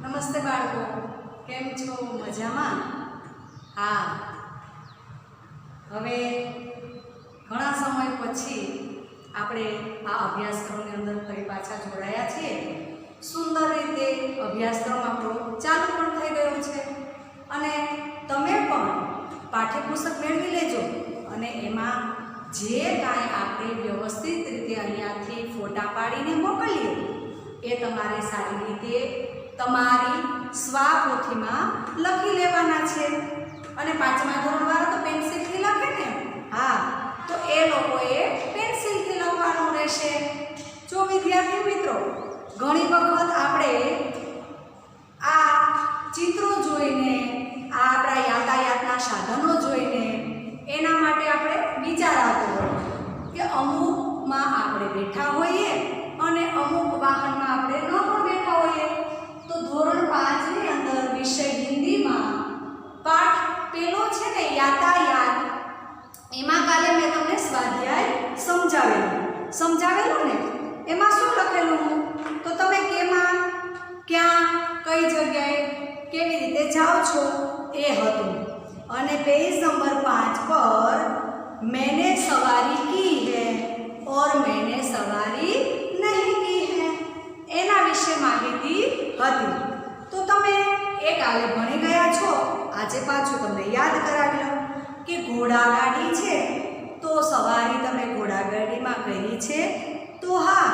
નમસ્તે બાળકો, કેમ છો? મજામાં? હા, હવે ઘણા સમય પછી આપણે આ અભ્યાસક્રમની અંદર ફરી પાછા જોડાયા છીએ. સુંદર રીતે અભ્યાસક્રમ આપણો ચાલુ પણ થઈ ગયો છે અને તમે પણ પાઠ્યપુસ્તક મેળવી લેજો અને એમાં જે કાંઈ આપણે વ્યવસ્થિત રીતે અહીંયાથી ફોટા પાડીને મોકલીએ એ તમારે સારી રીતે તમારી સ્વાપોથીમાં લખી લેવાના છે. અને પાંચમા ધોરણવાળા તો પેન્સિલથી લખે ને, હા, તો એ લોકોએ પેન્સિલથી લખવાનું રહેશે. જો વિદ્યાર્થી મિત્રો, ઘણી વખત આપણે આ ચિત્રો જોઈને, આ આપણા યાતાયાતના સાધનો જોઈને એના માટે આપણે વિચાર આવતો હોય કે અમુકમાં આપણે બેઠા હોઈએ અને અમુક વાહનમાં આપણે ન પણ બેઠા હોઈએ. તો ધોરણ 5 ની અંદર વિષય હિન્દીમાં પાઠ પેલો છે ને યાતાયાત, એમાં કાલે મેં તમને સ્વાધ્યાય સમજાવેલું ને, એમાં શું લખેલું? તો તમે કેમાં, ક્યાં, કઈ જગ્યાએ, કેવી રીતે જાઓ છો એ હતું. અને પેજ નંબર 5 પર मैंने सवारी की है और मैंने सवारी नहीं की है એના વિશે માહિતી હતી. તો તમે એ કાલે ભણી ગયા છો, આજે પાછું તમને યાદ કરાવી લો કે ઘોડાગાડી છે તો સવારી તમે ઘોડાગાડીમાં કરી છે તો હા,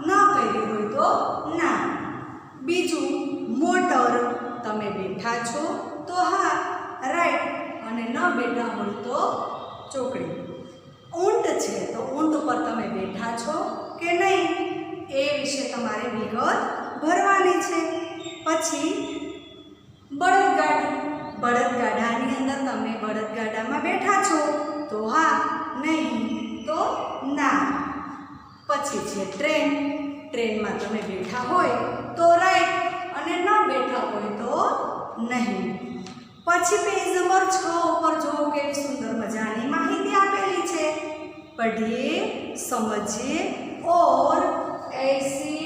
ન કરી હોય તો ના. બીજું મોટર, તમે બેઠા છો તો હા, રાઈટ, અને ન બેઠા હોય તો ચોકડી. ઊંટ છે તો ઊંટ પર તમે બેઠા છો કે નહીં એ વિશે તમારે વિગત ભરવાની છે. પછી બળદગાડું, બળદગાડાની અંદર તમે બળદગાડામાં બેઠા છો તો હા, નહીં તો ના. પછી છે ટ્રેન, ટ્રેનમાં તમે બેઠા હોય તો રાઈટ અને ન બેઠા હોય તો નહીં. પછી પેજ નંબર 6 ઉપર જો કેવી સુંદર મજાની માહિતી આપેલી છે. પઢિए, समझिए और ऐसी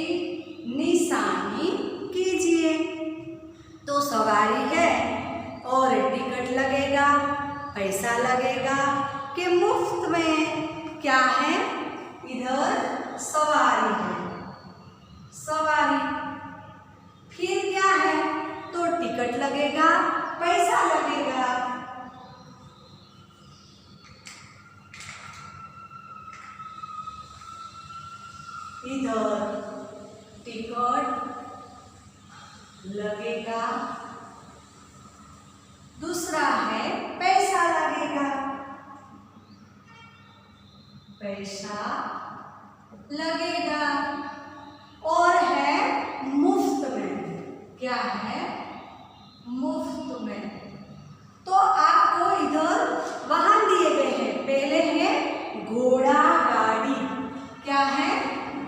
निशानी कीजिए. तो सवारी है और टिकट लगेगा, पैसा लगेगा कि मुफ्त में? क्या है? इधर सवारी है, सवारी. फिर क्या है? तो टिकट लगेगा, पैसा लगेगा. इधर टिकट लगेगा. दूसरा है पैसा लगेगा, पैसा लगेगा. और है मुफ्त में. क्या है? मुफ्त में. तो आपको इधर वाहन दिए गए हैं. पहले है घोड़ा गाड़ी. क्या है?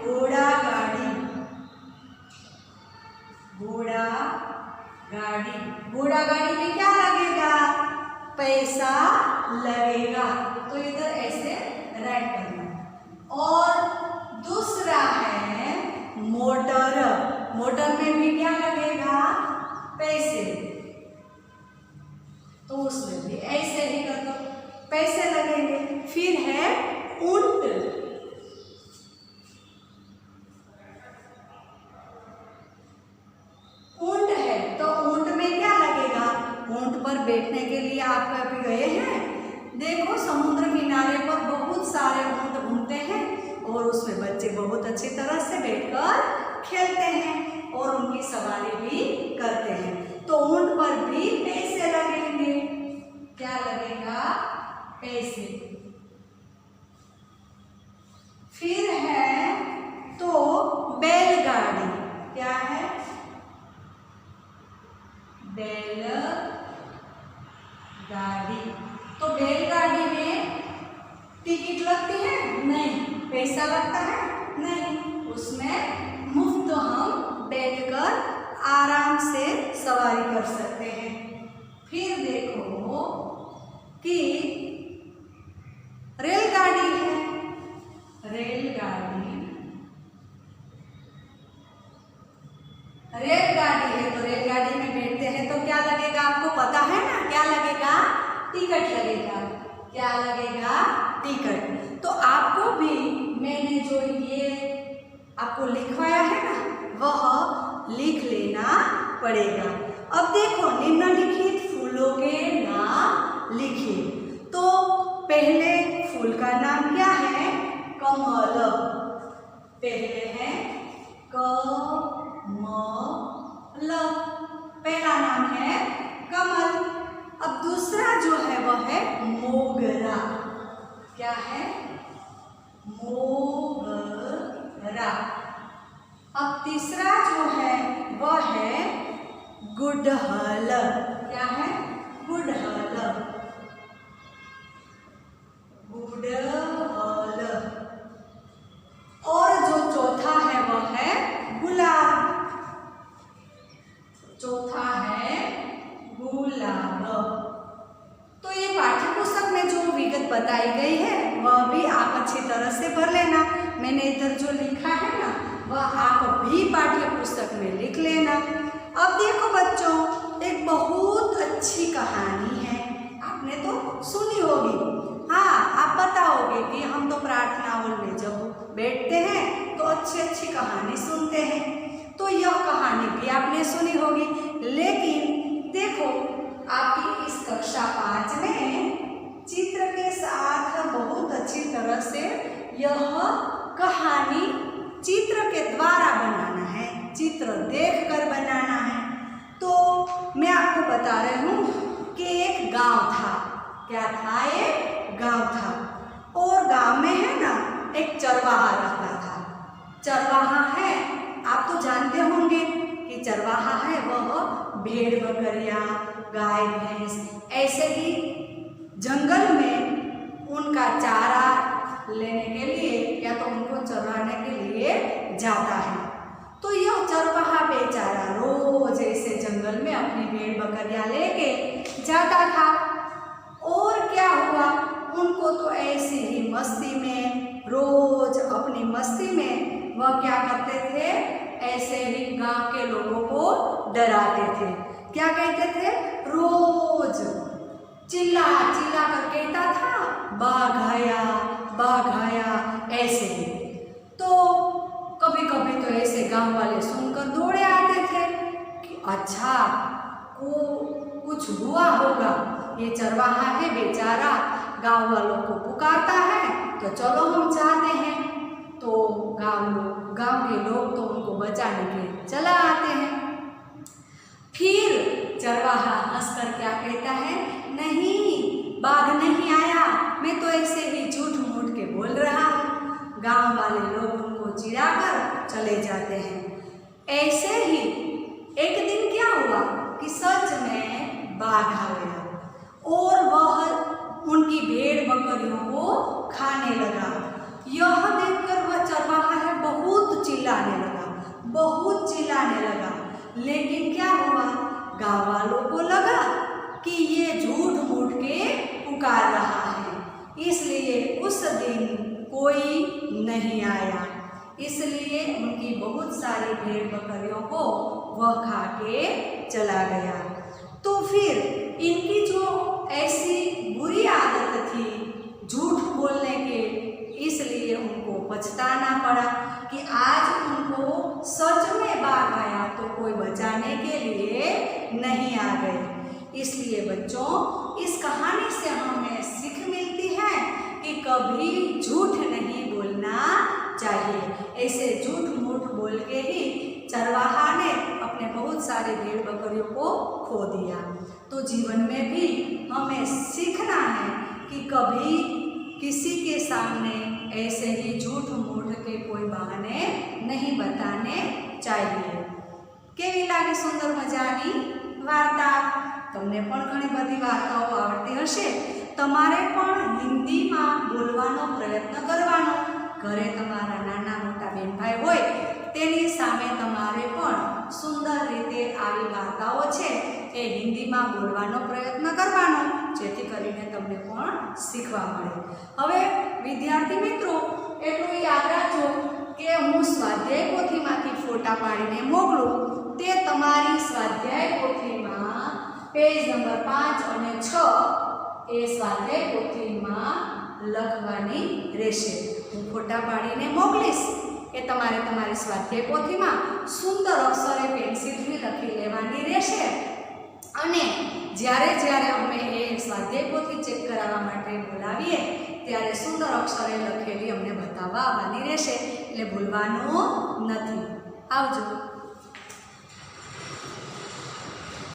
घोड़ा गाड़ी, घोड़ा गाड़ी. घोड़ा गाड़ी में क्या लगेगा? पैसा लगेगा. तो इधर ऐसे राइट करना. और दूसरा है मोटर, मोटर में भी क्या लगेगा? पैसे. तो उसमें भी ऐसे ही कर दो, पैसे लगेंगे. फिर है ऊंट, ऊंट है तो ऊंट में क्या लगेगा? ऊंट पर बैठने के लिए आप कभी गए हैं? देखो समुद्र किनारे पर बहुत सारे ऊंट घूमते हैं और उसमें बच्चे बहुत अच्छी तरह से बैठकर खेलते हैं और उनकी सवारी भी करते हैं. तो ऊंट पर भी पैसे लगेंगे. क्या लगेगा? पैसे. फिर है तो बैलगाड़ी. क्या है? बैलगाड़ी. तो बैलगाड़ी में टिकट लगती है? नहीं. पैसा लगता है? नहीं. उसमें मुफ्त हम बैठकर आराम से सवारी कर सकते हैं. फिर देखो कि रेलगाड़ी है. रेलगाड़ी, रेलगाड़ी जाएंगे तो रेलगाड़ी में बैठते हैं तो क्या लगेगा, आपको पता है ना, क्या लगेगा, टिकट लगेगा। क्या लगेगा, टिकट। तो आपको भी मैंने जो ये आपको लिखवाया है ना, वह लिख लेना पड़ेगा। अब देखो, निम्नलिखित फूलों के नाम लिखिए। तो पहले फूल का नाम क्या है, कमल। पहले है कमल, पहला नाम है कमल। अब दूसरा जो है वह है मोगरा। क्या है, मोगरा। अब तीसरा जो है वह है गुड़हल। क्या है, गुड़हल, गुड़हल। और जो चौथा है वह है गुलाब। चौथा है गुलाब। तो ये पाठ्य पुस्तक में जो विगत बताई गई है वह भी आप अच्छी तरह से भर लेना। मैंने इधर जो लिखा है ना, वह आप भी पाठ्य पुस्तक में लिख लेना। अब देखो बच्चों, एक बहुत अच्छी कहानी है, आपने तो सुनी होगी। हाँ, आप बताओगे कि हम तो प्रार्थना हॉल में जब बैठते हैं तो अच्छी अच्छी कहानी सुनते हैं, तो यह कहानी भी आपने सुनी होगी। लेकिन देखो, आपकी इस कक्षा 5 में चित्र के साथ बहुत अच्छी तरह से यह कहानी चित्र के द्वारा बनाना है, चित्र देखकर बनाना है। तो मैं आपको बता रही हूँ कि एक गांव था। क्या था, एक गांव था, और गांव में है ना एक चरवाहा रहता था। चरवाहा है, आप तो जानते होंगे कि चरवाहा है वह भेड़ बकरियां, गाय भैंस ऐसे ही जंगल में उनका चारा लेने के लिए या तो उनको चराने के लिए जाता है। तो यह चरवाहा बेचारा रोज ऐसे जंगल में अपनी भेड़ बकरियां लेके जाता था। और क्या हुआ, उनको तो ऐसी ही मस्ती में, रोज अपनी मस्ती में वह क्या करते थे, ऐसे ही गांव के लोगों को डराते थे। क्या कहते थे, रोज चिल्ला चिल्ला कर कहता था, बाघ आया, बाघ आया, ऐसे ही। तो कभी कभी तो ऐसे गांव वाले सुनकर दौड़े आते थे कि अच्छा, कुछ हुआ होगा, ये चरवाहा है बेचारा गांव वालों को पुकारता है, तो चलो हम चाहते हैं। तो गांव के लोग तो उनको बचाने के चला आते हैं। फिर चरवाहा हंसकर क्या कहता है, नहीं, बाघ नहीं आया, मैं तो ऐसे ही झूठ मूठ के बोल रहा हूँ। गांव वाले लोग उनको चिढ़ाकर चले जाते हैं। ऐसे ही एक दिन क्या हुआ कि सच में बाघ आ गया और वह उनकी भेड़ बकरियों को खाने लगा। यह देखकर वह चरवाहा है बहुत चिल्लाने लगा, बहुत चिल्लाने लगा। लेकिन क्या हुआ, गांव वालों को लगा कि ये झूठ मूठ के पुकार रहा है, इसलिए उस दिन कोई नहीं आया। इसलिए उनकी बहुत सारी भेड़ बकरियों को वह खा के चला गया। तो फिर इनकी जो ऐसी बुरी आदत थी झूठ बोलने के, इसलिए उनको पछताना पड़ा कि आज उनको सच में बाघ आया तो कोई बचाने के लिए नहीं आ गए। इसलिए बच्चों, इस कहानी से हमें सीख मिलती है कि कभी झूठ नहीं बोलना चाहिए। ऐसे झूठ मूठ बोल के ही चरवाहा ने अपने बहुत सारे भेड़ बकरियों को खो दिया। तो जीवन में भी हमें सीखना है कि कभी किसी के सामने ऐसे ही झूठ मूठ के कोई बहाने नहीं बताने चाहिए। केवी लागे सुंदर मजानी वार्ता? તમને પણ ઘણી બધી વાર્તાઓ આવડતી હશે। તમારે પણ હિન્દીમાં બોલવાનો પ્રયત્ન કરવાનો। ઘરે તમારા નાના મોટા બેન ભાઈ હોય તેની સામે તમારે પણ સુંદર રીતે આવી વાર્તાઓ છે એ હિન્દીમાં બોલવાનો પ્રયત્ન કરવાનો, જેથી કરીને તમને પણ શીખવા મળે। હવે વિદ્યાર્થી મિત્રો, એટલું યાદ રાખજો કે હું સ્વાધ્યાય પોથીમાંથી ફોટા પાડીને મોકલું તે તમારી પેજ નંબર 5 અને 6 એ સ્વાધ્યાય પોથીમાં લખવાની રહેશે. હું ફોટા પાડીને મોકલીશ કે તમારે તમારી સ્વાધ્યાય પોથીમાં સુંદર અક્ષરે પેન્સિલથી લખી લેવાની રહેશે. અને જ્યારે અમે એ સ્વાધ્યાય પોથી ચેક કરાવવા માટે બોલાવીએ ત્યારે સુંદર અક્ષરે લખેલી અમને બતાવવા આવવાની રહેશે. એટલે ભૂલવાનું નથી. આવજો.